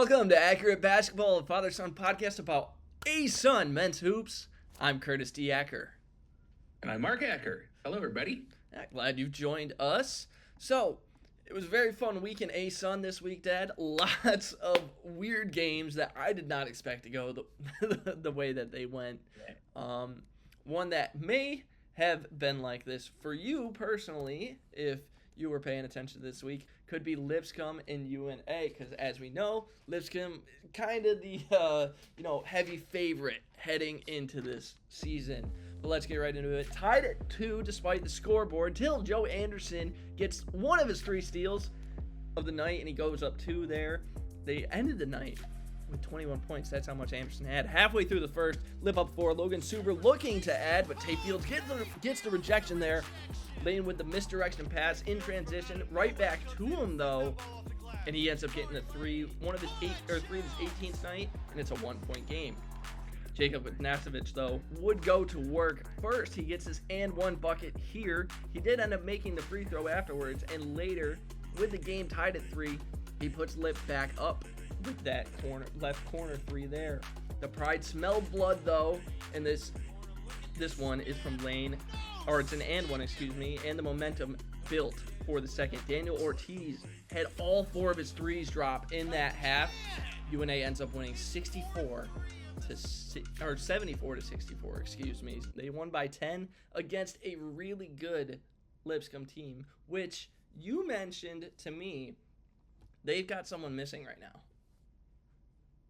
Welcome to Accurate Basketball, a father-son podcast about ASUN men's hoops. I'm Curtis D. Acker. And I'm Mark Acker. Hello, everybody. Glad you've joined us. So, it was a very fun week in ASUN this week, Dad. Lots of weird games that I did not expect to go the way that they went. One that may have been like this for you personally, if you were paying attention this week, could be Lipscomb and UNA, because as we know, Lipscomb kind of the heavy favorite heading into this season. But let's get right into it. Tied at 2 despite the scoreboard till Joe Anderson gets one of his 3 steals of the night, and he goes up 2 there. They ended the night with 21 points. That's how much Anderson had. Halfway through the first, Lip up 4. Logan Suber looking to add, but Tay Fields gets the rejection there. Lane with the misdirection pass in transition. Right back to him, though. And he ends up getting a 3 of his 18th night, and it's a 1-point game. Jacob Nasevich, though, would go to work. First, he gets his and 1 bucket here. He did end up making the free throw afterwards, and later, with the game tied at 3, he puts Lip back up with that left corner 3 there. The Pride smelled blood, though, and this one is from Lane, or it's an and 1, and the momentum built for the second. Daniel Ortiz had all 4 of his threes drop in that half. UNA ends up winning 74 to 64. They won by 10 against a really good Lipscomb team, which you mentioned to me they've got someone missing right now.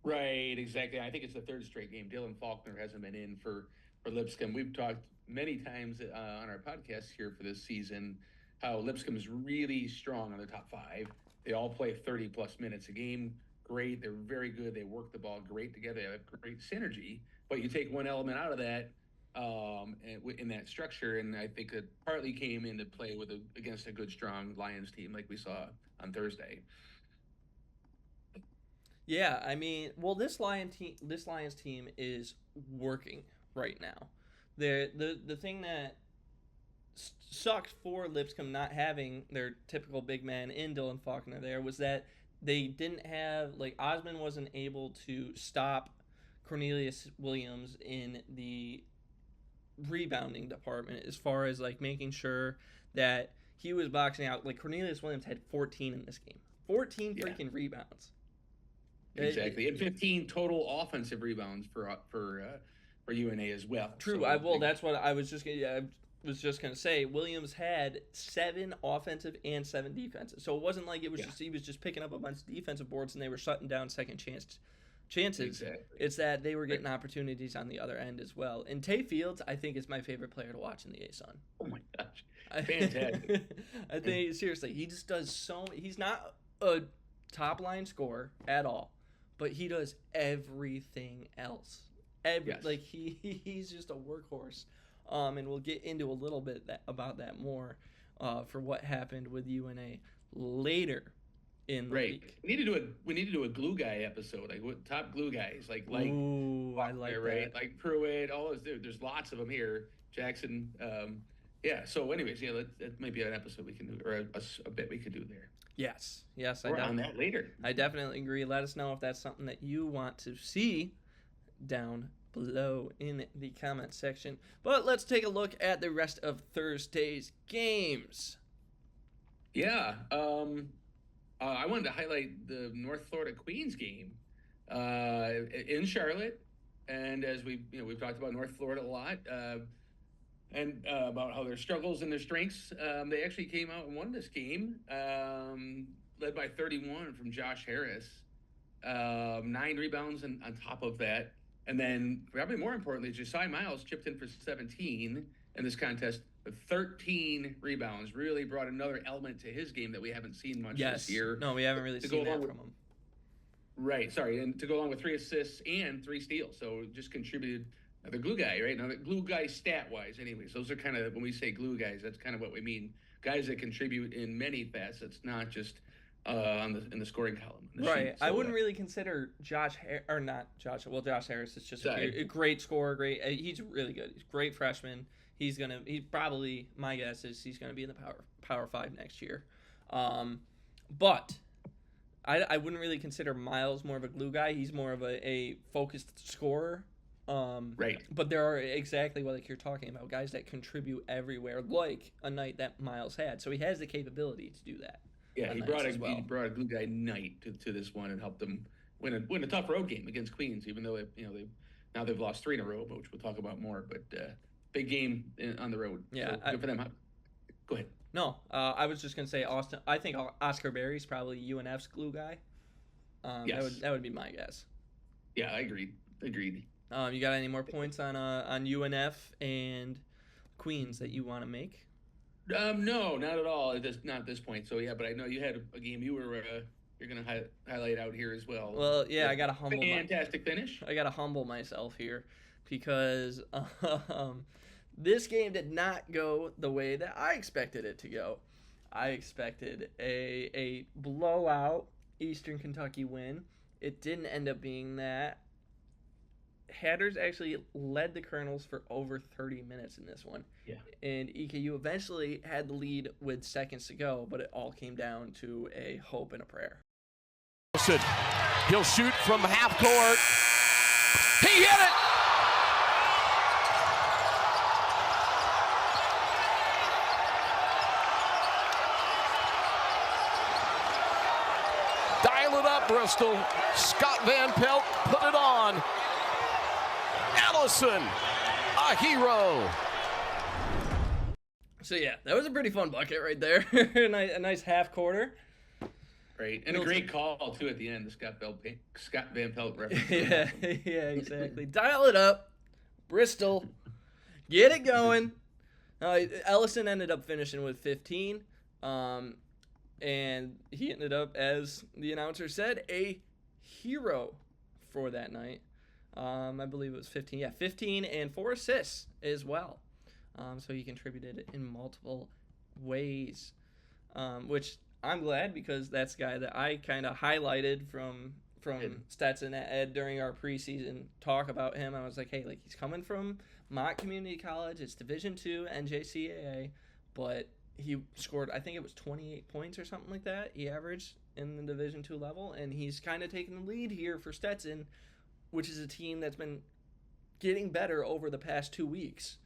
Right, exactly. I think it's the 3rd straight game. Dylan Faulkner hasn't been in for Lipscomb. We've talked many times on our podcast here for this season how Lipscomb is really strong on the top 5. They all play 30-plus minutes a game. Great. They're very good. They work the ball great together. They have great synergy. But you take one element out of that in that structure, and I think it partly came into play against a good, strong Lions team like we saw on Thursday. Yeah, I mean, well, this Lions team is working right now. The thing that sucked for Lipscomb not having their typical big man in Dylan Faulkner there was that they didn't have, Osmond wasn't able to stop Cornelius Williams in the rebounding department as far as, making sure that he was boxing out. Cornelius Williams had 14 in this game. 14 freaking rebounds. Exactly, and 15 total offensive rebounds for UNA as well. True. That's what I was just gonna say. Williams had 7 offensive and 7 defensive, so it wasn't like it was he was just picking up a bunch of defensive boards and they were shutting down second chances. Exactly. It's that they were getting opportunities on the other end as well. And Tay Fields, I think, is my favorite player to watch in the ASUN. Oh my gosh, fantastic! I think seriously, he just does so. He's not a top line scorer at all, but he does everything else. He's just a workhorse. And we'll get into a little bit about that more for what happened with UNA later in the week. We need to do a glue guy episode, top glue guys, Ooh, I like that. Right? Like Pruitt, all those dudes. There's lots of them here. Jackson. So anyways, that might be an episode we can do, or a bit we could do there. Yes. We're on that later. I definitely agree. Let us know if that's something that you want to see down below in the comment section. But let's take a look at the rest of Thursday's games. Yeah. I wanted to highlight the North Florida Queens game in Charlotte. And as we've talked about North Florida a lot, and about how their struggles and their strengths. They actually came out and won this game, led by 31 from Josh Harris. 9 rebounds on top of that. And then, probably more importantly, Josiah Miles chipped in for 17 in this contest. 13 rebounds. Really brought another element to his game that we haven't seen much this year. No, we haven't really seen that from him. Right, sorry. And to go along with 3 assists and 3 steals. So just contributed. The glue guy, right? Now, the glue guy stat-wise, anyways, those are kind of, when we say glue guys, that's kind of what we mean. Guys that contribute in many facets, not just in the scoring column. Right. So, I wouldn't really consider Josh Harris is just a great scorer. He's really good. He's a great freshman. He's probably, my guess is he's going to be in the Power 5 next year. But I wouldn't really consider Miles more of a glue guy. He's more of a focused scorer. Right. But there are exactly like you're talking about, guys that contribute everywhere, like a night that Miles had. So he has the capability to do that. Yeah, he brought a glue guy night to this one and helped them win a tough road game against Queens, even though they've lost 3 in a row, which we'll talk about more. But big game on the road. Yeah, so good for them. Go ahead. No, I was just gonna say Austin. I think Oscar Berry's probably UNF's glue guy. Yes. That would be my guess. Yeah, I agreed. You got any more points on UNF and Queens that you want to make? No, not at all. Not at this point. So yeah, but I know you had a game you were you're gonna highlight out here as well. Well, yeah, I got to humble. Fantastic finish. I got to humble myself here because this game did not go the way that I expected it to go. I expected a blowout Eastern Kentucky win. It didn't end up being that. Hatters actually led the Colonels for over 30 minutes in this one. Yeah. And EKU eventually had the lead with seconds to go, but it all came down to a hope and a prayer. He'll shoot from half court. He hit it! Dial it up, Bristol. Scott Van Pelt put it on. Ellison, a hero. So yeah, that was a pretty fun bucket right there. a nice half quarter. Right, and a great call too at the end. The Scott Van Pelt reference. yeah, exactly. Dial it up, Bristol. Get it going. Ellison ended up finishing with 15, and he ended up, as the announcer said, a hero for that night. I believe it was 15. Yeah, 15 and 4 assists as well. So he contributed in multiple ways, which I'm glad because that's a guy that I kind of highlighted from Stetson Ed during our preseason talk about him. I was like, hey, like he's coming from Mott Community College. It's Division II NJCAA, but he scored, I think it was 28 points or something like that. He averaged in the Division II level, and he's kind of taking the lead here for Stetson, which is a team that's been getting better over the past 2 weeks.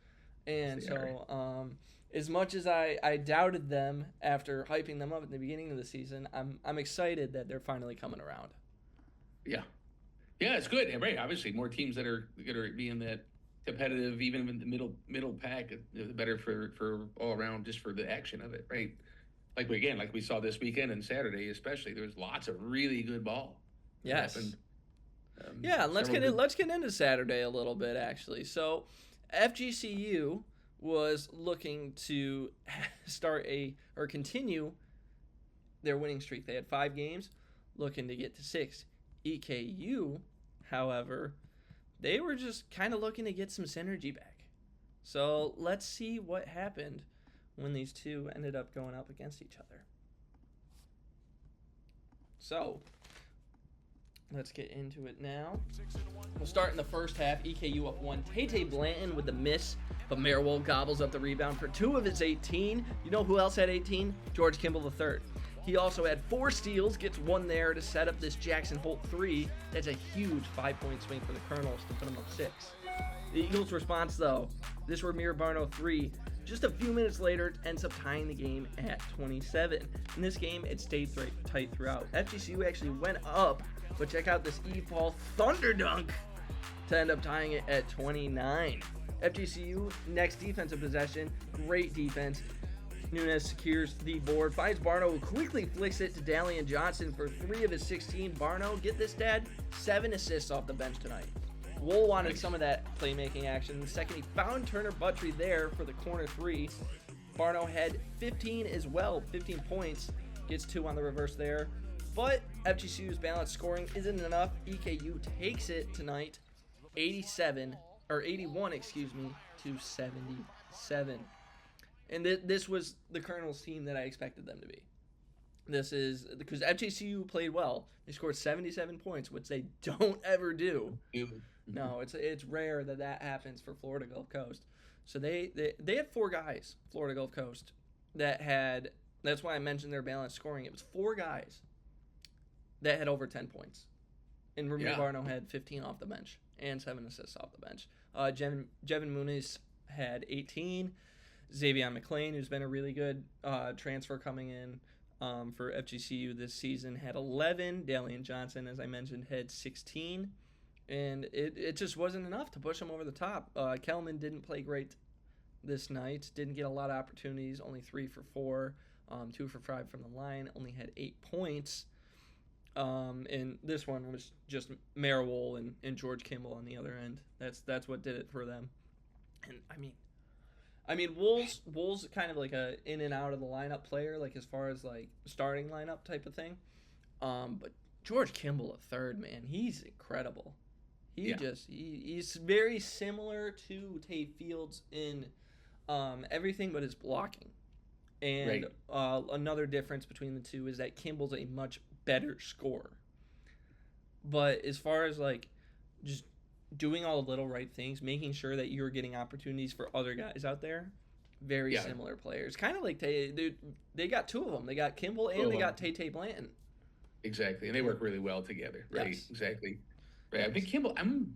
And so as much as I doubted them after hyping them up at the beginning of the season, I'm excited that they're finally coming around. Yeah, it's good. Right, obviously more teams that are going to be in that competitive, even in the middle pack, the better for all around, just for the action of it, right? Like we saw this weekend and Saturday especially, there was lots of really good ball. Yes. Let's get into Saturday a little bit actually. So FGCU was looking to continue their winning streak. They had 5 games, looking to get to 6. EKU, however, they were just kind of looking to get some synergy back. So let's see what happened when these two ended up going up against each other. So let's get into it now. We'll start in the first half. EKU up 1. Tay Blanton with the miss, but Marwold gobbles up the rebound for 2 of his 18. You know who else had 18? George Kimball III. He also had 4 steals, gets 1 there to set up this Jackson Holt 3. That's a huge 5-point swing for the Colonels to put them up 6. The Eagles' response, though, this Ramir Barno 3, just a few minutes later, ends up tying the game at 27. In this game, it stayed tight throughout. FGCU actually went up, but check out this Eve Paul Thunder dunk to end up tying it at 29. FGCU, next defensive possession, great defense. Nunes secures the board, finds Barno, who quickly flicks it to Dalian Johnson for 3 of his 16. Barno, get this, Dad, 7 assists off the bench tonight. Wool wanted some of that playmaking action. The second, he found Turner Buttry there for the corner 3. Barno had 15 as well, 15 points, gets 2 on the reverse there. But FGCU's balanced scoring isn't enough. EKU takes it tonight, 81, to 77. And this was the Colonels team that I expected them to be. This is because FGCU played well. They scored 77 points, which they don't ever do. No, it's rare that happens for Florida Gulf Coast. So they had 4 guys, Florida Gulf Coast, that had. That's why I mentioned their balanced scoring. It was 4 guys that had over 10 points. And Remy Yeah. Barno had 15 off the bench and 7 assists off the bench. Jevin Muniz had 18. Xavier McLean, who's been a really good transfer coming in for FGCU this season, had 11. Dalian Johnson, as I mentioned, had 16. And it just wasn't enough to push him over the top. Kelman didn't play great this night. Didn't get a lot of opportunities. Only 3 for 4. 2 for 5 from the line. Only had 8 points. And this one was just Marowol and George Kimball on the other end. That's what did it for them. And I mean, Wool's kind of like a in and out of the lineup player, like as far as like starting lineup type of thing. But George Kimball at third, man, he's incredible. He's very similar to Tate Fields in everything but his blocking. And another difference between the two is that Kimball's a much better scorer. But as far as like just doing all the little right things, making sure that you're getting opportunities for other guys out there, very similar players. Kind of like they got 2 of them. They got Kimball and they got Tay Blanton. Exactly, and they work really well together. Right, Yes. exactly. Right, I think Kimball. I'm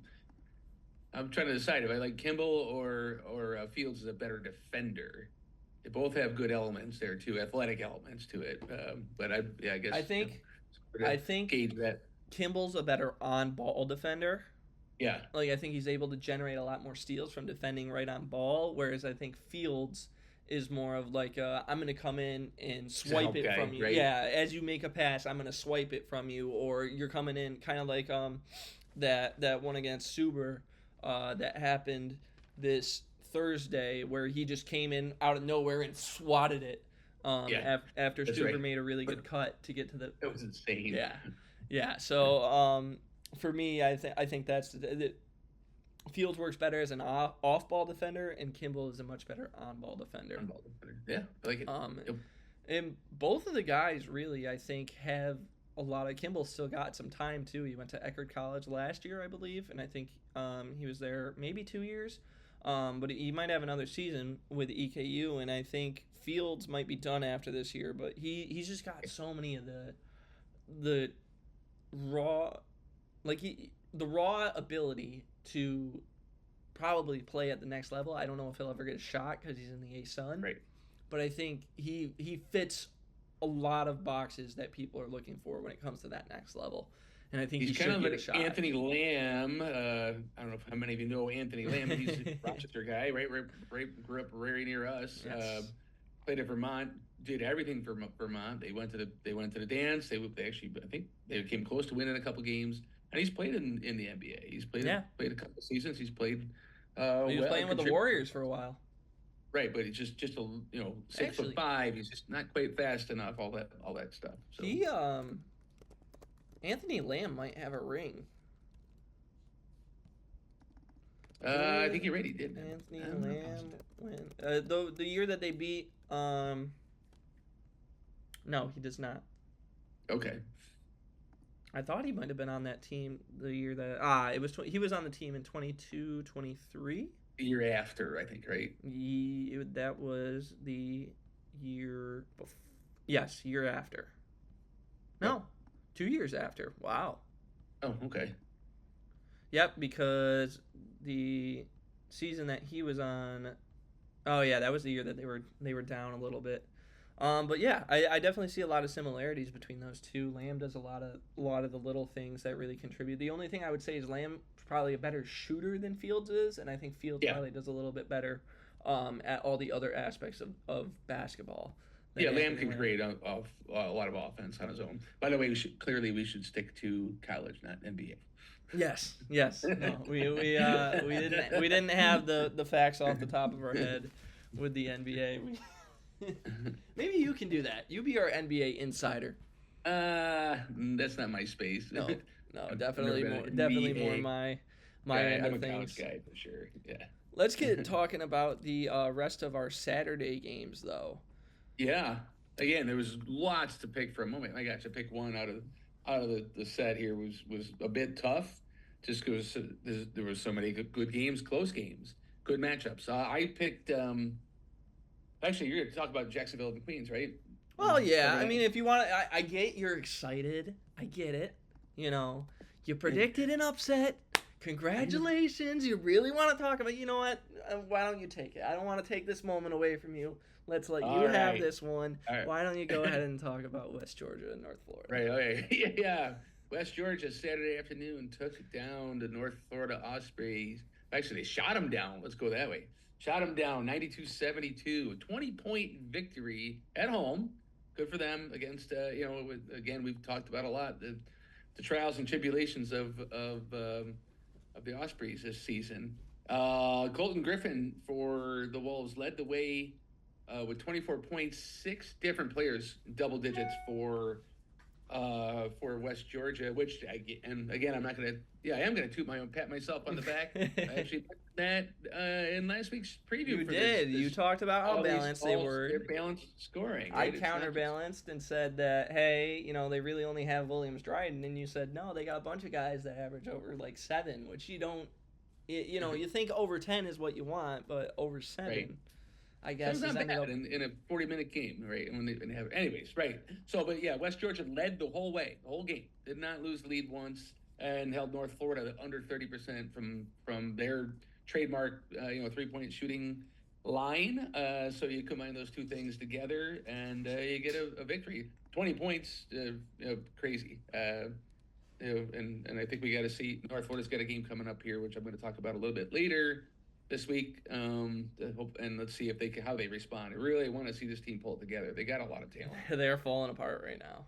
trying to decide if I like Kimball or Fields is a better defender. They both have good elements there too, athletic elements to it. But I guess I think gauge that. Kimball's a better on-ball defender. Yeah. Like, I think he's able to generate a lot more steals from defending right on ball, whereas I think Fields is more of like, I'm going to come in and swipe it from you. Right? Yeah, as you make a pass, I'm going to swipe it from you, or you're coming in kind of like that one against Suber that happened this Thursday where he just came in out of nowhere and swatted it after Suber made a really good cut to get to the... That was insane. Yeah. So for me, I think that's Fields works better as an off-ball defender, and Kimball is a much better on-ball defender. Yeah, I like it. And both of the guys really, I think, have a lot of... Kimball still got some time too. He went to Acker College last year, I believe, and I think he was there maybe 2 years. But he might have another season with EKU, and I think Fields might be done after this year. But he's just got so many of the raw, the raw ability to probably play at the next level. I don't know if he'll ever get a shot because he's in the ASUN. Right. But I think he fits a lot of boxes that people are looking for when it comes to that next level. And I think he's he kind should of get a shot. Anthony Lamb. I don't know how many of you know Anthony Lamb, but he's a Rochester guy, right? Grew up very near us. Yes. Played at Vermont, did everything for Vermont. They went to the dance. They actually, I think they came close to winning a couple games. And he's played in the NBA. He's played a couple of seasons. He's played. He was playing with the Warriors for a while. Right, but he's just 6'5". He's just not quite fast enough. All that stuff. So. Anthony Lamb might have a ring. I think you're right. He did. Anthony Lamb when the year that they beat. No, he does not. Okay. I thought he might have been on that team the year that he was on the team in 22-23. The year after, I think, right? That was the year before. Yes, year after. No. 2 years after. Wow. Oh, okay. Yep, because the season that he was on, that was the year that they were down a little bit. But yeah, I definitely see a lot of similarities between those two. Lamb does a lot of the little things that really contribute. The only thing I would say is Lamb probably a better shooter than Fields is, and I think Fields probably does a little bit better at all the other aspects of basketball. Yeah, Lamb can create a lot of offense on his own. By the way, we should stick to college, not NBA. Yes. No, we didn't have the facts off the top of our head with the NBA. Maybe you can do that. You be our NBA insider. That's not my space. No, definitely more my end I'm of a things. college guy for sure. Yeah. Let's get talking about the rest of our Saturday games, though. Yeah. Again, there was lots to pick from. Oh my gosh, to pick one out of the set here was a bit tough, just because there was so many good games, close games, good matchups. I picked. Actually, you're going to talk about Jacksonville and Queens, right? Well, yeah. I mean, if you want, I get you're excited. I get it. You know, you predicted an upset. Congratulations. You really want to talk about. You know what? Why don't you take it? I don't want to take this moment away from you. Let's let you have this one. Right. Why don't you go ahead and talk about West Georgia and North Florida? Right. Okay. Yeah. West Georgia Saturday afternoon took down the North Florida Ospreys. Actually, they shot them down. Let's go that way. Shot them down 92-72. 20-point victory at home. Good for them against, again, we've talked about a lot, the trials and tribulations of the Ospreys this season. Colton Griffin for the Wolves led the way with 24 points, 6 different players, double digits for West Georgia, which and again, I'm not going to, I am going to pat myself on the back. I actually put that in last week's preview. You did. You talked about how balanced they were. They're balanced scoring. Right? I counterbalanced and said that, hey, they really only have Williams Dryden, and you said, no, they got a bunch of guys that average over like 7, which you don't, you think over 10 is what you want, but over 7. Right. I guess it's not bad in a 40-minute game, right? When they have, anyways, right? So, but yeah, West Georgia led the whole way, the whole game. Did not lose the lead once, and held North Florida under 30% from their trademark, 3-point shooting line. So you combine those two things together, and you get a victory. 20 points, crazy. And I think we got to see North Florida's got a game coming up here, which I'm going to talk about a little bit later this week, and let's see how they respond. I really want to see this team pull it together. They got a lot of talent. They're falling apart right now.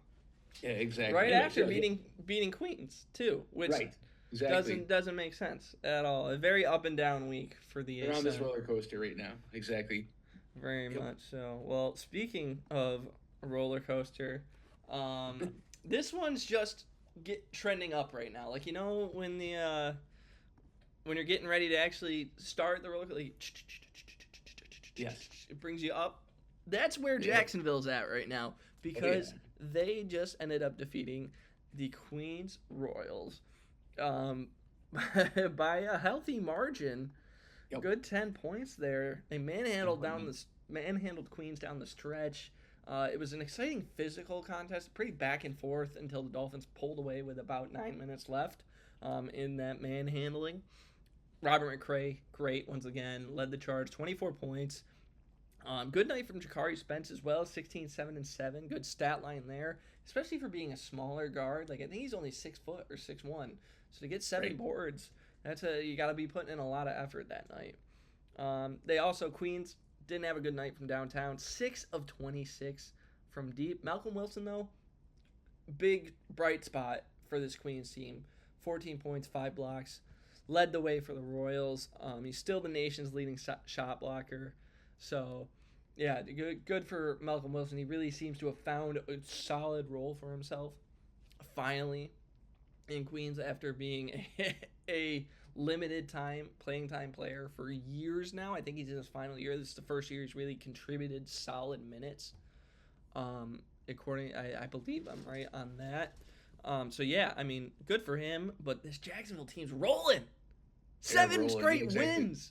Yeah, exactly. Right after beating Queens too, which doesn't make sense at all. A very up and down week for the ASUN. They're on this roller coaster right now. Exactly. Very much so. Well, speaking of a roller coaster, this one's just trending up right now. Like when the when you're getting ready to actually start the roller coaster, yes, it brings you up. That's where Jacksonville's at right now because they just ended up defeating the Queens Royals by a healthy margin. Yep. Good 10 points there. They manhandled Queens down the stretch. It was an exciting physical contest, pretty back and forth until the Dolphins pulled away with about 9 minutes left in that manhandling. Robert McCray, great once again, led the charge, 24 points. Good night from Jakari Spence as well, 16, 7, and 7. Good stat line there, especially for being a smaller guard. Like I think he's only 6 foot or 6'1", so to get 7 boards, you got to be putting in a lot of effort that night. They also Queens didn't have a good night from downtown, 6 of 26 from deep. Malcolm Wilson though, big bright spot for this Queens team, 14 points, 5 blocks. Led the way for the Royals. He's still the nation's leading shot blocker. So, yeah, good for Malcolm Wilson. He really seems to have found a solid role for himself, finally, in Queens after being a limited playing time player for years now. I think he's in his final year. This is the first year he's really contributed solid minutes. According, I believe I'm right on that. So, yeah, I mean, good for him. But this Jacksonville team's rolling. 7 straight wins.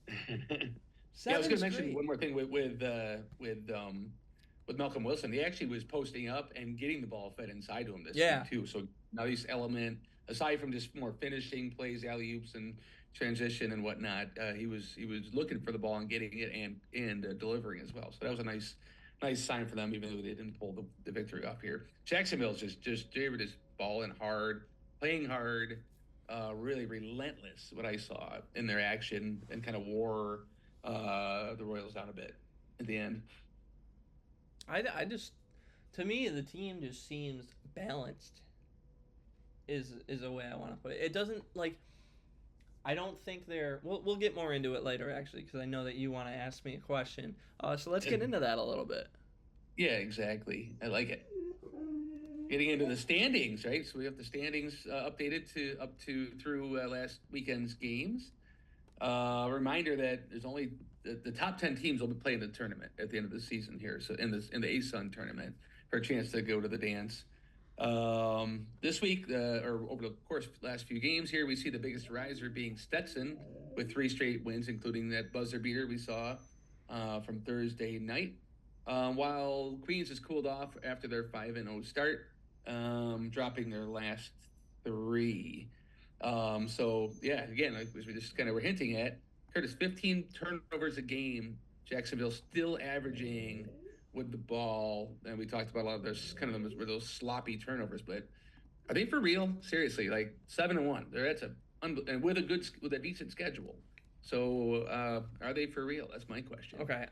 I was going to mention one more thing with Malcolm Wilson. He actually was posting up and getting the ball fed inside to him this week, too. So, now this element, aside from just more finishing plays, alley-oops, and transition and whatnot, he was looking for the ball and getting it and delivering as well. So, that was a nice sign for them, even though they didn't pull the victory off here. Jacksonville's they were just balling hard, playing hard, really relentless, what I saw in their action, and kind of wore the Royals down a bit at the end. I just, to me, the team just seems balanced is a way I want to put it. It doesn't, I don't think they're, we'll get more into it later, actually, because I know that you want to ask me a question. So let's get into that a little bit. Yeah, exactly. I like it. Getting into the standings, right? So we have the standings updated through last weekend's games. Reminder that there's only the top 10 teams will be playing the tournament at the end of the season here. So in the ASUN tournament for a chance to go to the dance. This week, or over the course of the last few games here, we see the biggest riser being Stetson with 3 straight wins, including that buzzer beater we saw from Thursday night. while Queens has cooled off after their 5-0 start, dropping their last 3. So yeah, again, like as we just kind of were hinting at, Curtis, 15 turnovers a game. Jacksonville still averaging with the ball, and we talked about a lot of those those sloppy turnovers. But are they for real? Seriously, like 7-1. And with a decent schedule. So are they for real? That's my question. Okay.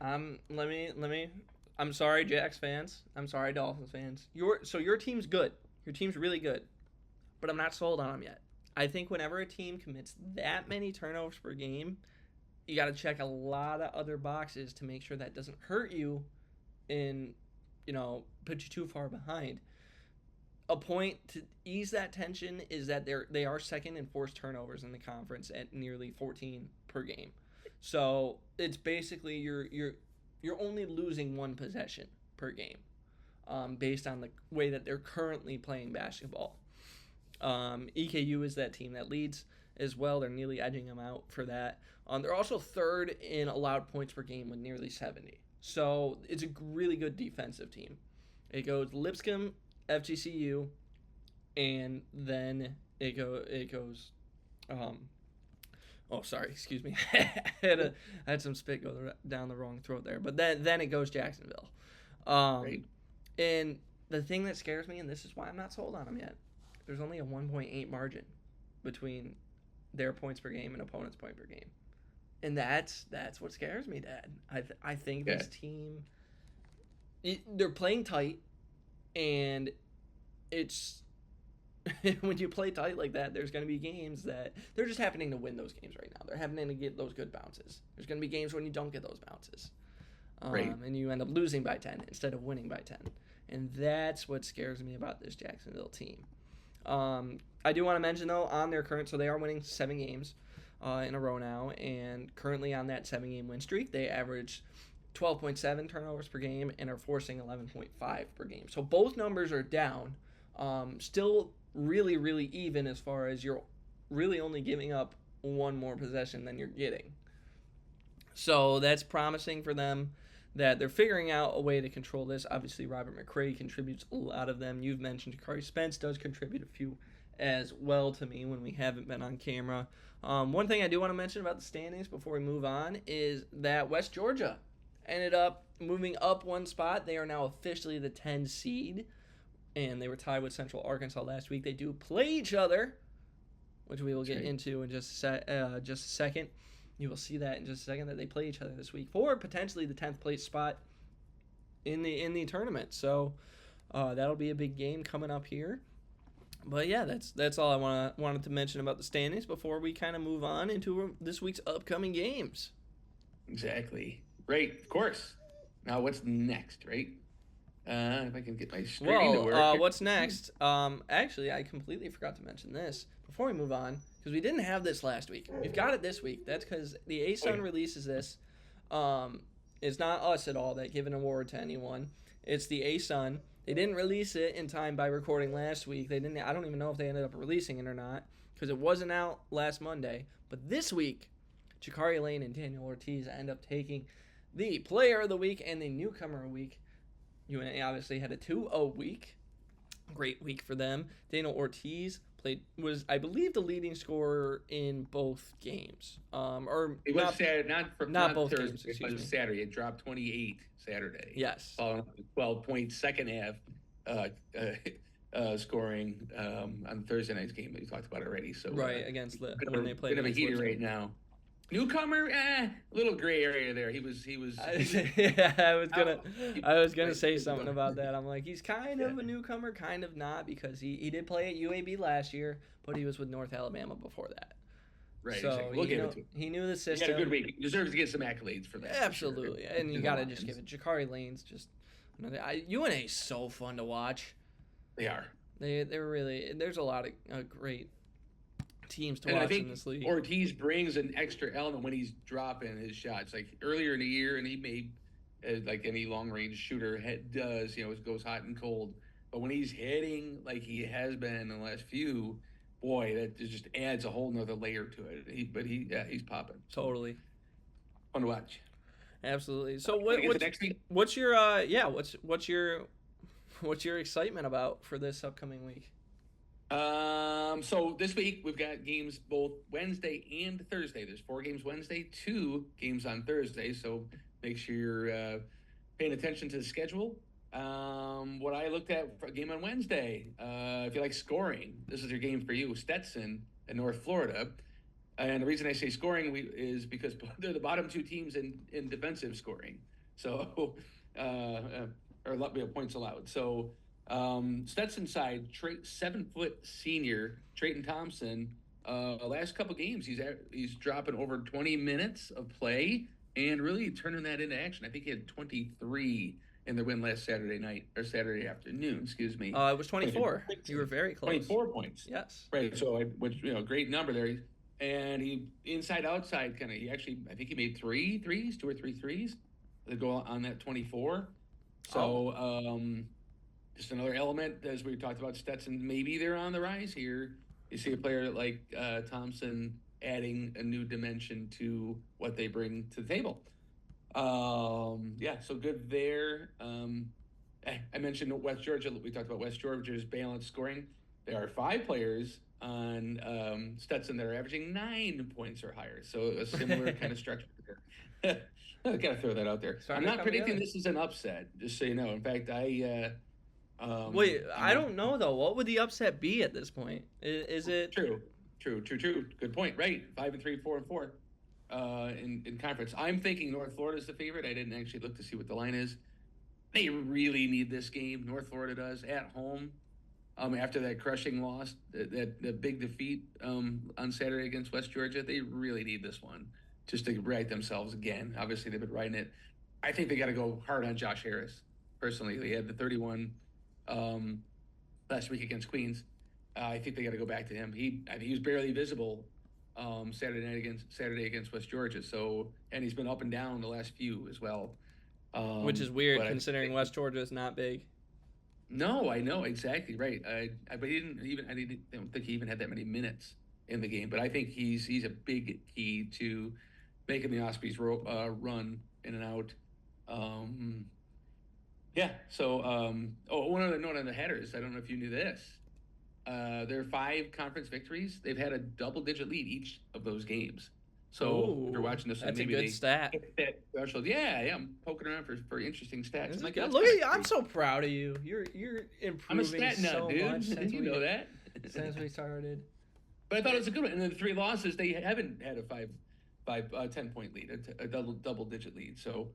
Let me. I'm sorry, Jax fans. I'm sorry, Dolphins fans. Your team's good. Your team's really good, but I'm not sold on them yet. I think whenever a team commits that many turnovers per game, you got to check a lot of other boxes to make sure that doesn't hurt you and, put you too far behind. A point to ease that tension is that they are second in forced turnovers in the conference at nearly 14 per game. So it's basically you're only losing one possession per game, based on the way that they're currently playing basketball. EKU is that team that leads as well. They're nearly edging them out for that. They're also third in allowed points per game with nearly 70. So it's a really good defensive team. It goes Lipscomb, FGCU, and then it goes. Sorry, excuse me. I had some spit go down the wrong throat there. But then it goes Jacksonville. Right. And the thing that scares me, and this is why I'm not sold on them yet, there's only a 1.8 margin between their points per game and opponent's point per game. And that's what scares me, Dad. I think this team, they're playing tight, and it's when you play tight like that, there's going to be games that they're just happening to win those games right now. They're happening to get those good bounces. There's going to be games when you don't get those bounces, right, and you end up losing by 10 instead of winning by 10. And that's what scares me about this Jacksonville team. I do want to mention, though, on their current, so they are winning 7 games in a row now, and currently on that 7-game win streak, they average 12.7 turnovers per game and are forcing 11.5 per game. So both numbers are down. Still really, really even as far as you're really only giving up one more possession than you're getting. So that's promising for them that they're figuring out a way to control this. Obviously, Robert McCray contributes a lot of them. You've mentioned Jakari Spence does contribute a few as well to me when we haven't been on camera. One thing I do want to mention about the standings before we move on is that West Georgia ended up moving up one spot. They are now officially the 10 seed, and they were tied with Central Arkansas last week. They do play each other, which we will get into in just a second. You will see that in just a second, that they play each other this week for potentially the 10th place spot in the tournament. So that'll be a big game coming up here. But yeah, that's all I wanted to mention about the standings before we kind of move on into this week's upcoming games. Exactly. Right, of course. Now what's next, right? If I can get my screen to work. What's next? Actually, I completely forgot to mention this before we move on, because we didn't have this last week. We've got it this week. That's because the ASUN releases this. It's not us at all that give an award to anyone. It's the ASUN. They didn't release it in time by recording last week. I don't even know if they ended up releasing it or not, because it wasn't out last Monday. But this week, Jakari Lane and Daniel Ortiz end up taking the Player of the Week and the Newcomer of the Week. UNA obviously had a 2-0 week. Great week for them. Daniel Ortiz was, I believe, the leading scorer in both games. It was Saturday, not both Thursday. Games, it was Saturday. It dropped 28 Saturday. Yes. 12-point second half scoring on Thursday night's game that we talked about already. So right, against when they played. Bit of a heater right now. Newcomer, a little gray area there. He was. Yeah, I was gonna say something about that. I'm like, he's kind of a newcomer, kind of not, because he did play at UAB last year, but he was with North Alabama before that. Right. So exactly. We'll give it to him. He knew the system. He had a good week. He deserves to get some accolades for that. Absolutely, sure. And you gotta just give it. Jakari Lane's just UNA's so fun to watch. They are. They're really. There's a lot of great teams to watch in this league. Ortiz brings an extra element when he's dropping his shots. Like earlier in the year, and he made like any long range shooter does, it goes hot and cold. But when he's hitting like he has been in the last few, boy, that just adds a whole nother layer to it. He's popping. Totally Fun to watch. Absolutely. So what's your what's your excitement about for this upcoming week? So this week we've got games both Wednesday and Thursday. There's 4 games Wednesday, 2 games on Thursday. So make sure you're paying attention to the schedule. What I looked at for a game on Wednesday, if you like scoring, this is your game for you, Stetson in North Florida. And the reason I say scoring is because they're the bottom 2 teams in defensive scoring. So, or points allowed. So, Stetson side, 7-foot senior Trayton Thompson. Last couple games, he's dropping over 20 minutes of play and really turning that into action. I think he had 23 in their win last Saturday afternoon. Excuse me. It was 24. You were very close. 24 points. Yes. Right. So, great number there. And he inside outside kind of. I think he made 2 or 3 threes that go on that 24. So, just another element, as we talked about Stetson, maybe they're on the rise here. You see a player like Thompson adding a new dimension to what they bring to the table. So good there. I mentioned West Georgia. We talked about West Georgia's balanced scoring. There are 5 players on Stetson that are averaging 9 points or higher. So a similar kind of structure there. I gotta throw that out there. I'm not predicting this is an upset, just so you know. In fact, I don't know though. What would the upset be at this point? Is it true? Good point. Right, 5-3, 4-4 in conference. I'm thinking North Florida is the favorite. I didn't actually look to see what the line is. They really need this game. North Florida does at home. After that crushing loss, that big defeat on Saturday against West Georgia, they really need this one just to right themselves again. Obviously, they've been riding it. I think they got to go hard on Josh Harris. Personally, they had the 31 last week against Queens. I think they got to go back to him. I think he was barely visible Saturday against West Georgia. So, and he's been up and down the last few as well. Which is weird considering West Georgia is not big. No, I know exactly right. But I don't think he even had that many minutes in the game. But I think he's a big key to making the Ospreys run in and out. One other note on the headers. I don't know if you knew this. Their 5 conference victories, they've had a double-digit lead each of those games. So if you're watching this, that's maybe a good stat. Yeah, I'm poking around for interesting stats. Look at you! I'm so proud of you. You're improving. I'm a stat nut, dude. Much since you know that since we started. But I thought it was a good one. And then the 3 losses, they haven't had a 10-point lead, a double-digit lead. So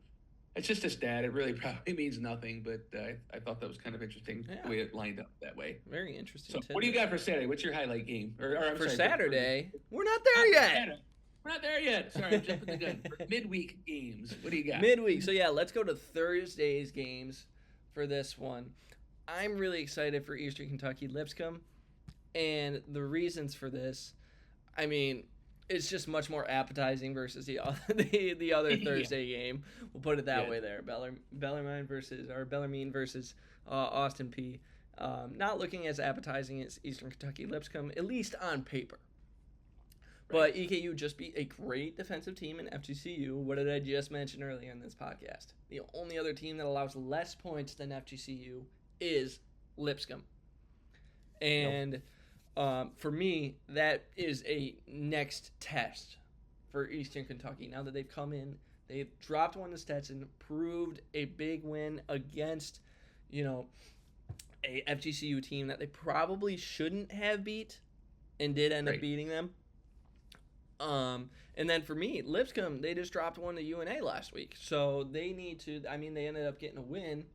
it's just a stat. It really probably means nothing, but I thought that was kind of interesting the way it lined up that way. Very interesting. So what do you got for Saturday? What's your highlight game? Saturday? We're not there yet. We're not there yet. Sorry, I'm jumping the gun. For midweek games, what do you got? Midweek. So yeah, let's go to Thursday's games for this one. I'm really excited for Eastern Kentucky Lipscomb, and the reasons for this, I mean, it's just much more appetizing versus the other Thursday game. We'll put it that way there. Bellarmine versus Austin P. Not looking as appetizing as Eastern Kentucky Lipscomb, at least on paper. But EKU just beat a great defensive team in FGCU. What did I just mention earlier in this podcast? The only other team that allows less points than FGCU is Lipscomb. And for me, that is a next test for Eastern Kentucky. Now that they've come in, they've dropped one to Stetson, proved a big win against, a FGCU team that they probably shouldn't have beat and did end up beating them. And then for me, Lipscomb, they just dropped one to UNA last week. So they need to, they ended up getting a win,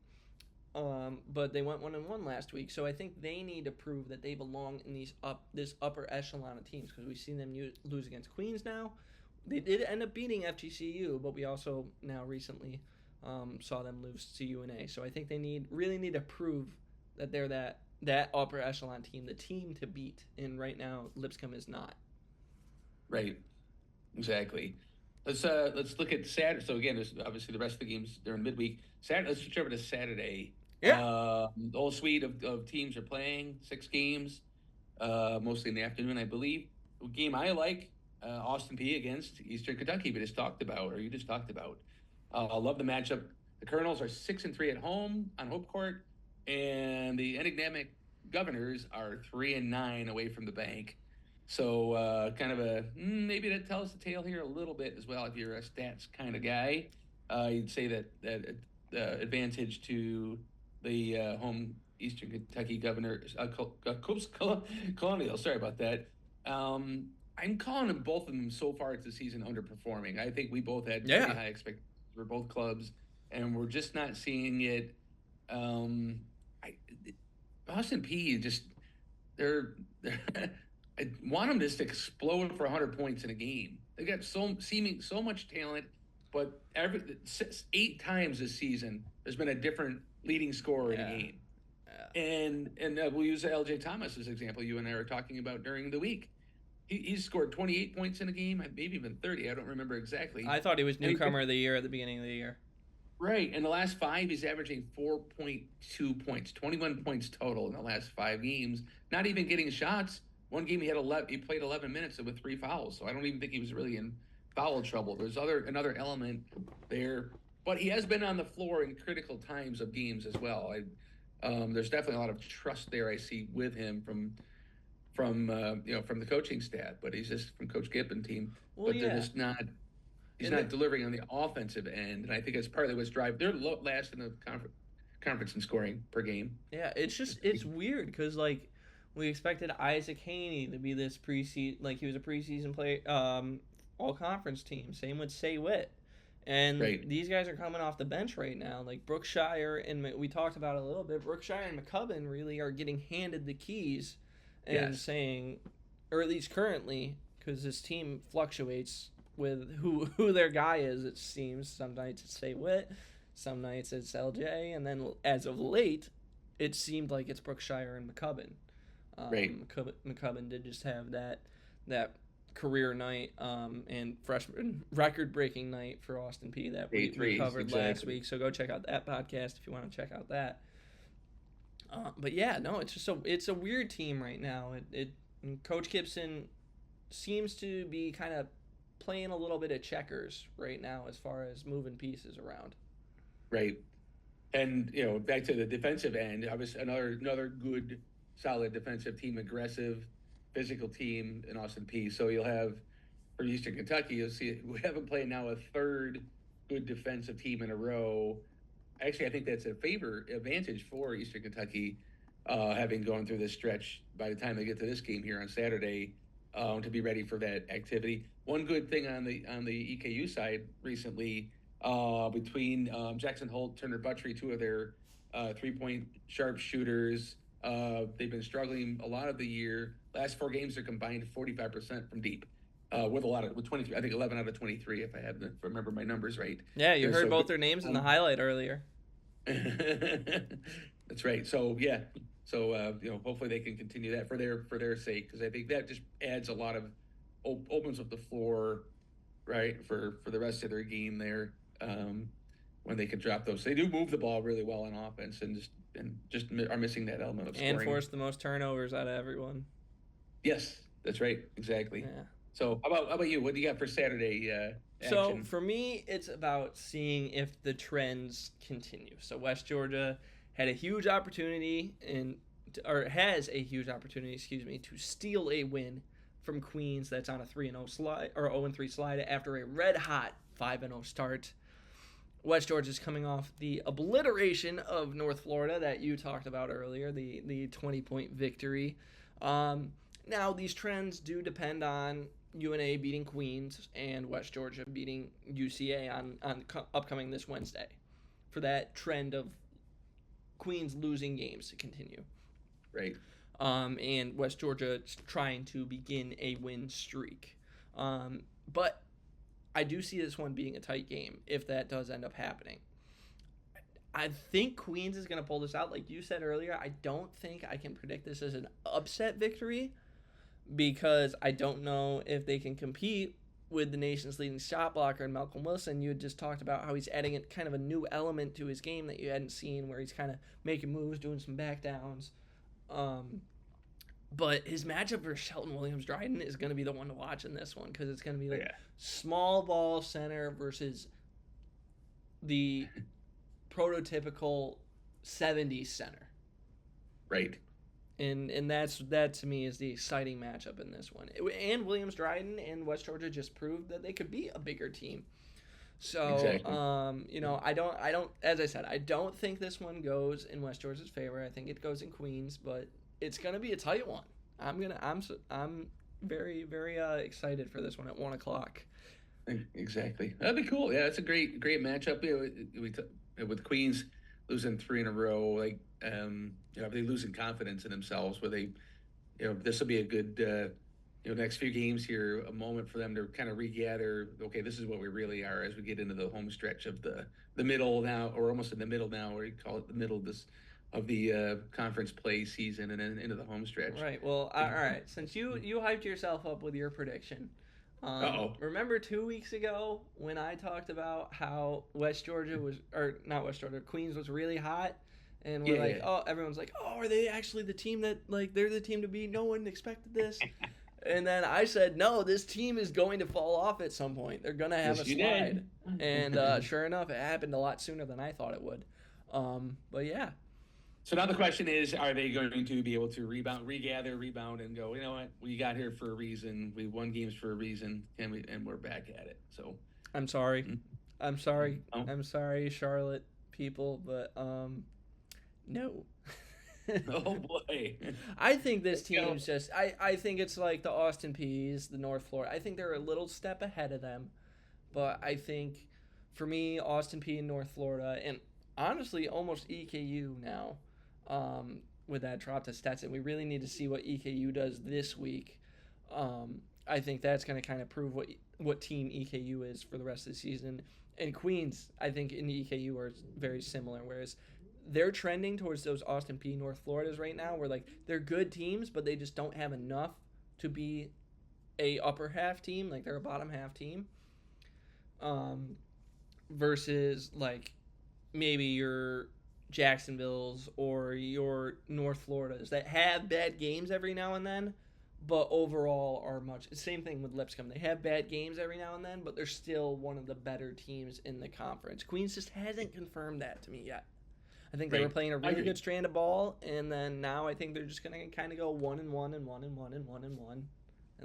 but they went 1-1 last week. So I think they need to prove that they belong in this upper echelon of teams, because we've seen them lose against Queens now. They did end up beating FGCU, but we also now recently saw them lose to UNA. So I think they really need to prove that they're that upper echelon team, the team to beat. And right now, Lipscomb is not. Right, exactly. Let's look at Saturday. So again, there's obviously the rest of the games during midweek. Saturday. Let's switch over to Saturday. Yeah. The whole suite of teams are playing 6 games, mostly in the afternoon, I believe. The game I like, Austin P against Eastern Kentucky. You just talked about. I love the matchup. The Colonels are 6-3 at home on home court, and the enigmatic Governors are 3-9 away from the bank. So kind of maybe that tells the tale here a little bit as well. If you're a stats kind of guy, you'd say that advantage to the home Eastern Kentucky Governors, Colonial. Sorry about that. I'm calling them, both of them so far this season, underperforming. I think we both had pretty high expectations for both clubs, and we're just not seeing it. Austin P they're I want them just to explode for 100 points in a game. They got so much talent, but 8 times this season there's been a different leading scorer in a game. And we'll use LJ Thomas as an example. You and I were talking about during the week. He's scored 28 points in a game, maybe even 30. I don't remember exactly. I thought he was newcomer of the year at the beginning of the year. Right. In the last 5, he's averaging 4.2 points, 21 points total in the last 5 games. Not even getting shots. One game he played 11 minutes with 3 fouls. So I don't even think he was really in foul trouble. There's another element there, but he has been on the floor in critical times of games as well. There's definitely a lot of trust there I see with him from the coaching staff, but he's just from Coach Gibbon team. They're just not. He's not delivering on the offensive end, and I think that's partly what's driving. They're last in the conference in scoring per game. Yeah, it's weird because like we expected Isaac Haney to be this preseason, like he was a preseason play, all conference team. Same with Say Witt, and these guys are coming off the bench right now. Like Brookshire and we talked about it a little bit. Brookshire and McCubbin really are getting handed the keys and saying, or at least currently, because this team fluctuates with who their guy is, it seems. Some nights it's Say Witt, some nights it's LJ, and then as of late, it seemed like it's Brookshire and McCubbin. McCubbin did just have that career night and freshman record-breaking night for Austin P that we covered last week. So go check out that podcast if you want to check out that. But yeah, no, it's a weird team right now. Coach Gibson seems to be kind of playing a little bit of checkers right now as far as moving pieces around. Right. And, back to the defensive end, obviously another good, solid defensive team, aggressive, physical team in Austin P. So you'll have, for Eastern Kentucky, you'll see, we haven't played now a third good defensive team in a row. Actually, I think that's advantage for Eastern Kentucky, having gone through this stretch by the time they get to this game here on Saturday, to be ready for that activity. One good thing on the EKU side recently, between Jackson Holt, Turner Buttrey, 2 of their 3-point sharp shooters, they've been struggling a lot of the year. Last 4 games are combined 45% from deep, with 23. I think 11 out of 23, if I remember my numbers right. Yeah, you heard both their names in the highlight earlier. That's right. So hopefully they can continue that for their sake, because I think that just adds a lot of opens up the floor, right, for the rest of their game there, when they can drop those. They do move the ball really well on offense, and just are missing that element of scoring. And force the most turnovers out of everyone. Yes, that's right, exactly. Yeah. So how about you? What do you got for Saturday action? So for me, it's about seeing if the trends continue. So West Georgia had a huge opportunity has a huge opportunity, to steal a win from Queens that's on a 3-0 slide or 0-3 slide after a red hot 5-0 start. West Georgia is coming off the obliteration of North Florida that you talked about earlier, the 20-point victory. Now these trends do depend on UNA beating Queens and West Georgia beating UCA on upcoming this Wednesday for that trend of Queens losing games to continue. Right. And West Georgia trying to begin a win streak. But I do see this one being a tight game if that does end up happening. I think Queens is going to pull this out. Like you said earlier, I don't think I can predict this as an upset victory because I don't know if they can compete with the nation's leading shot blocker and Malcolm Wilson. You had just talked about how he's adding kind of a new element to his game that you hadn't seen, where he's kind of making moves, doing some back downs. But his matchup versus Shelton Williams-Dryden is going to be the one to watch in this one, because it's going to be like small ball center versus the prototypical 70s center. Right. And that to me is the exciting matchup in this one. And Williams Dryden and West Georgia just proved that they could be a bigger team. So, Exactly. I don't, as I said, I don't think this one goes in West Georgia's favor. I think it goes in Queens, but it's going to be a tight one. I'm very, very excited for this one at 1:00. Exactly. That'd be cool. Yeah, it's a great matchup. With Queens losing 3 in a row, like they losing confidence in themselves. Where they, this will be a good, next few games here, a moment for them to kind of regather. Okay, this is what we really are as we get into the home stretch of the middle now, or almost in the middle now, or you call it the middle of the conference play season, and then into the home stretch. Right. Well, all right. Since you hyped yourself up with your prediction. Remember 2 weeks ago when I talked about how Queens was really hot, and we're everyone's like, oh, are they actually the team that they're the team to beat? No one expected this. And then I said, no, this team is going to fall off at some point. They're gonna have a slide, and sure enough, it happened a lot sooner than I thought it would. But yeah. So now the question is, are they going to be able to regather, rebound, and go, you know what, we got here for a reason. We won games for a reason, and we're back at it. So I'm sorry. Mm-hmm. I'm sorry. Oh. I'm sorry, Charlotte people, but no. Oh boy. I think this team's just I think it's like the Austin Peas, the North Florida. I think they're a little step ahead of them. But I think for me, Austin Peay and North Florida, and honestly almost EKU now, with that drop to Stetson. We really need to see what EKU does this week. I think that's going to kind of prove what team EKU is for the rest of the season. And Queens, I think, in the EKU are very similar, whereas they're trending towards those Austin Peay, North Floridas right now, where they're good teams, but they just don't have enough to be a upper half team, like they're a bottom half team. Versus maybe your Jacksonville's or your North Floridas that have bad games every now and then, but overall are much. Same thing with Lipscomb. They have bad games every now and then, but they're still one of the better teams in the conference. Queens just hasn't confirmed that to me yet. I think they were playing a really good strand of ball, and then now I think they're just gonna kind of go 1-1 and 1 and 1 and 1 and 1. I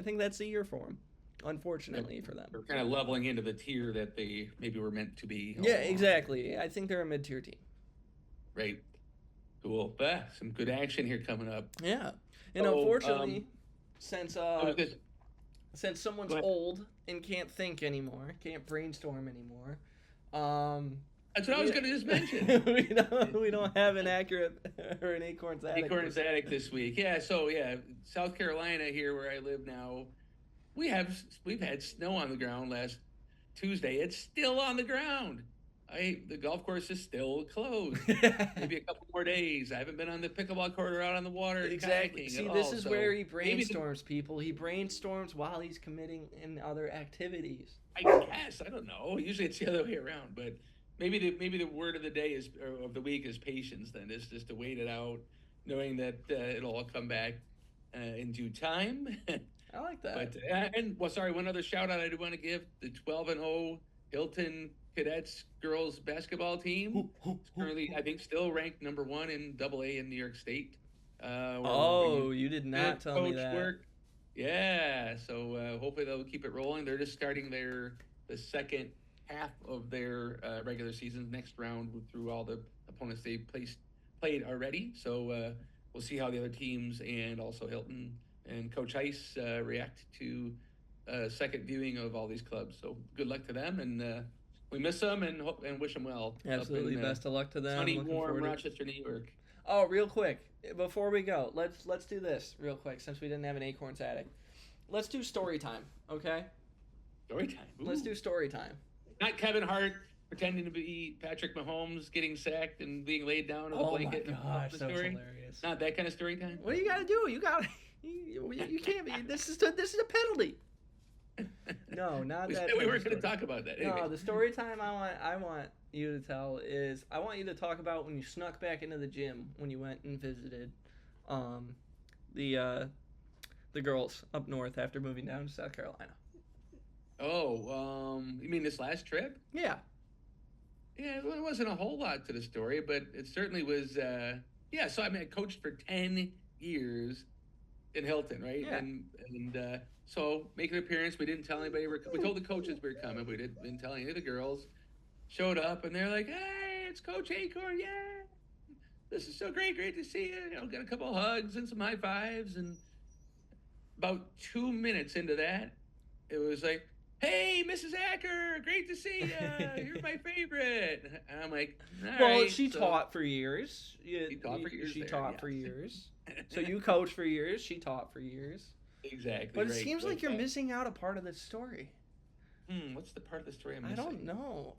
think that's the year for them. Unfortunately for them, they're kind of leveling into the tier that they maybe were meant to be. Yeah, exactly. I think they're a mid-tier team. Right. Cool. Some good action here coming up. Yeah, and unfortunately, since someone's old and can't think anymore, can't brainstorm anymore, that's what I was going to just mention. we don't have an accurate or an Acorns Attic. Acorns Attic this week. Yeah. So South Carolina here where I live now. We've had snow on the ground last Tuesday. It's still on the ground. The golf course is still closed. Maybe a couple more days. I haven't been on the pickleball court or out on the water. Exactly. See, this is where he brainstorms, people. He brainstorms while he's committing in other activities. I guess. I don't know. Usually it's the other way around, but maybe the word of the day of the week is patience. Then it's just to wait it out, knowing that it'll all come back in due time. I like that. But one other shout out I do want to give the 12-0 Hilton Cadets girls basketball team. Currently, I think, still ranked number 1 in AA in New York State. You did not tell me that. Work. Yeah, so hopefully they'll keep it rolling. They're just starting the second half of their regular season next round through all the opponents they played already. So we'll see how the other teams and also Hilton and Coach Heiss react to second viewing of all these clubs. So good luck to them, and we miss them and wish them well. Absolutely, best of luck to them. Sunny, warm Rochester, New York. Oh, real quick, before we go, let's do this real quick since we didn't have an Acorns Attic. Let's do story time, okay? Story time. Ooh. Let's do story time. Not Kevin Hart pretending to be Patrick Mahomes getting sacked and being laid down on a blanket. Oh my gosh, that was story. Hilarious. Not that kind of story time. What do you got to do? You can't be. This is a penalty. No, not that. We weren't going to talk about that. Anyway. No, the story time I want you to tell is I want you to talk about when you snuck back into the gym when you went and visited the girls up north after moving down to South Carolina. Oh, you mean this last trip? Yeah. Yeah, well, it wasn't a whole lot to the story, but it certainly was. Yeah, so I mean, I coached for 10 years in Hilton, right? Yeah. And so make an appearance. We didn't tell anybody. We told the coaches we were coming. We didn't tell any of the girls. Showed up, and they're like, "Hey, it's Coach Acorn! Yeah, this is so great to see you. You know, got a couple hugs and some high fives." And about 2 minutes into that, it was like, "Hey, Mrs. Acker, great to see you. You're my favorite." And I'm like, "All Well, right." she So taught for years. she taught for years. She there, taught yes. for years. So you coached for years. She taught for years. Exactly. But it right. seems like you're missing out a part of the story. What's the part of the story I'm I missing? don't know.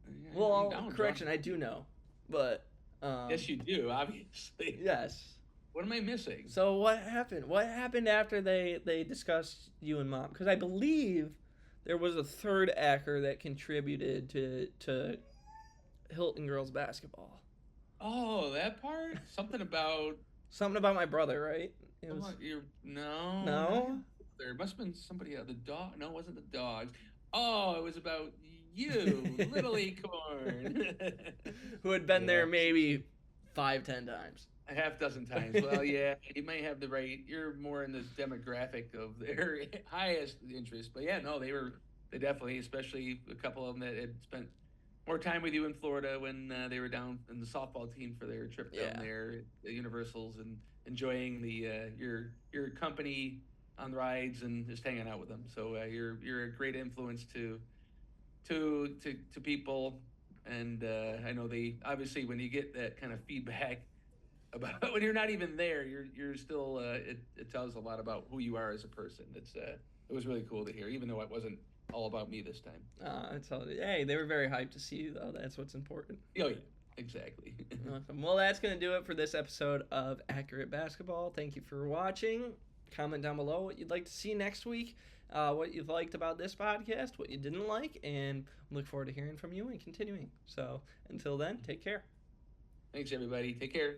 Yeah, Well, correction, I do know. But yes, you do. Obviously. yes. What am I missing? So what happened? What happened after they discussed you and Mom? Because I believe there was a third Acker that contributed to Hilton girls basketball. Oh, that part? Something about Something about my brother, right? It was no. no. There must have been somebody the dog. No, it wasn't the dogs. Oh, it was about you, Little Acorn. Who had been there maybe 5-10 times. A half dozen times. Well, yeah, you might have the right. You're more in the demographic of their highest interest. But yeah, no, they definitely, especially a couple of them that had spent more time with you in Florida when they were down in the softball team for their trip down there at Universals and enjoying the your company on the rides and just hanging out with them. So you're a great influence to people, and I know they obviously when you get that kind of feedback about when you're not even there, you're still it tells a lot about who you are as a person. It was really cool to hear, even though it wasn't all about me this time. Hey, they were very hyped to see you though. That's what's important. Oh yeah, exactly. Awesome. Well, that's gonna do it for this episode of Accurate Basketball. Thank you for watching. Comment down below what you'd like to see next week, what you liked about this podcast, what you didn't like, and look forward to hearing from you and continuing. So until then, take care. Thanks everybody. Take care.